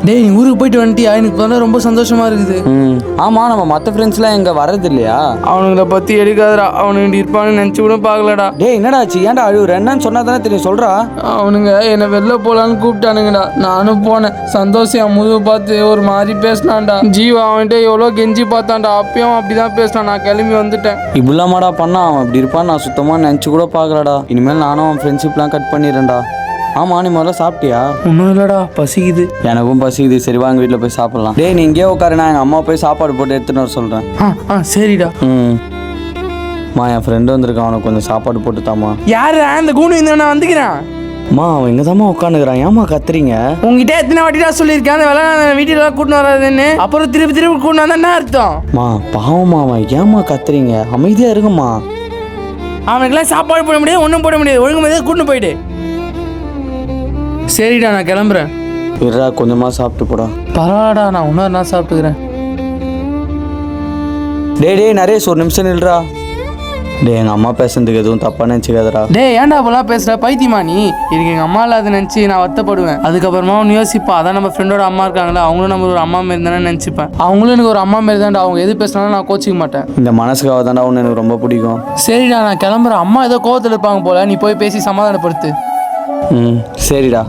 டேய் நீ ஊருக்கு போயிட்டு வந்துட்டியா? எனக்கு வந்து ரொம்ப சந்தோஷமா இருக்குது. ஆமாம், நம்ம மற்ற ஃப்ரெண்ட்ஸ்லாம் இங்கே வர்றது இல்லையா? அவனுங்களை பற்றி எடுக்காதடா. அவனுங்க இருப்பான்னு நினச்சி கூட பார்க்கலடா. டேய் என்னடா ஆச்சு? ஏன்டா அழுவுற? என்னன்னு சொன்னா தானே தெரியும், சொல்கிறா. அவனுங்க என்னை வெளில போகலான்னு கூப்பிட்டானுங்கடா. நானும் போனேன். சந்தோஷம் என் முதுகு பார்த்து ஒரு மாதிரி பேசினான்டா. ஜீவா அவன்கிட்ட எவ்வளோ கெஞ்சி பார்த்தான்டா. அப்பயும் அப்படிதான் பேசினான். நான் கிளம்பி வந்துட்டேன். இப்படிலாமாடா பண்ணா? அவன் அப்படி இருப்பான் நான் சுத்தமாக நினச்சி கூட பார்க்கலடா. இனிமேல் நானும் அவன் ஃப்ரெண்ட்ஷிப்லாம் கட் பண்ணிடுறேன்டா. ஆமாம், நீ முதல்ல சாப்பிட்டியா? ஒன்றும் இல்லைடா, பசிக்குது. எனக்கும் பசிக்குது. சரி வாங்க வீட்டில் போய் சாப்பிட்லாம். டேய் நீ இங்கேயே உட்காரு, நான் எங்கள் அம்மா போய் சாப்பாடு போட்டு எடுத்துன்னு வர சொல்கிறேன். சரிடா. என் ஃப்ரெண்டு வந்திருக்கான், அவனுக்கு கொஞ்சம் சாப்பாடு போட்டு தாமா. யாரு இந்த கூண்டு இந்த நான் வந்துக்கிறேன். அவன் இங்கே தாம்மா உட்காந்துக்கிறான். ஏம்மா கத்துறீங்க? உங்ககிட்ட எத்தனை வாட்டிடா சொல்லியிருக்கேன் அந்த வேலை வீட்டில் கூட்டின்னு வராதுன்னு. அப்புறம் திருப்பி கூட்டின்னு வந்தா என்ன அர்த்தம்? பாவம்மா அவன். ஏம்மா கத்துறீங்க? அமைதியாக இருக்குமா. அவனுக்கெல்லாம் சாப்பாடு போட முடியாது, ஒன்றும் போட முடியாது. ஒழுங்கு மாதிரி கூட்டின்னு போயிடு. சரிடா நான் கிளம்புறேன். இருடா கொஞ்சமாக சாப்பிட்டு போடா. பரவாயில்லடா, நான் இன்னொரு நாள் சாப்பிட்டுக்கிறேன். டேய் நரேஷ் ஒரு நிமிஷம் நில்றா. டேய் எங்கள் அம்மா பேசுறதுக்கு எதுவும் தப்பாக நினச்சிக்காதடா. டேய் ஏன்டா அப்போலாம் பேசுகிற? பைத்தியமா நீ? இதுக்கு எங்கள் அம்மா இல்லாத நினச்சி நான் வருத்தப்படுவேன். அதுக்கப்புறமா ஒன்று யோசிப்பா. அதான் நம்ம ஃப்ரெண்டோட அம்மா இருக்காங்களா, அவங்களும் நம்ம ஒரு அம்மா மாரி தானே நினச்சிப்பேன். அவங்களும் எனக்கு ஒரு அம்மா மாரி தான்டா. அவங்க எது பேசினாலும் நான் கோச்சிக்க மாட்டேன். இந்த மனசுக்காக தான்டா ஒன்று எனக்கு ரொம்ப பிடிக்கும். சரிடா நான் கிளம்புறேன். அம்மா ஏதோ கோவத்தில் இருப்பாங்க போல, நீ போய் பேசி சமாதானப்படுத்து. சரிடா.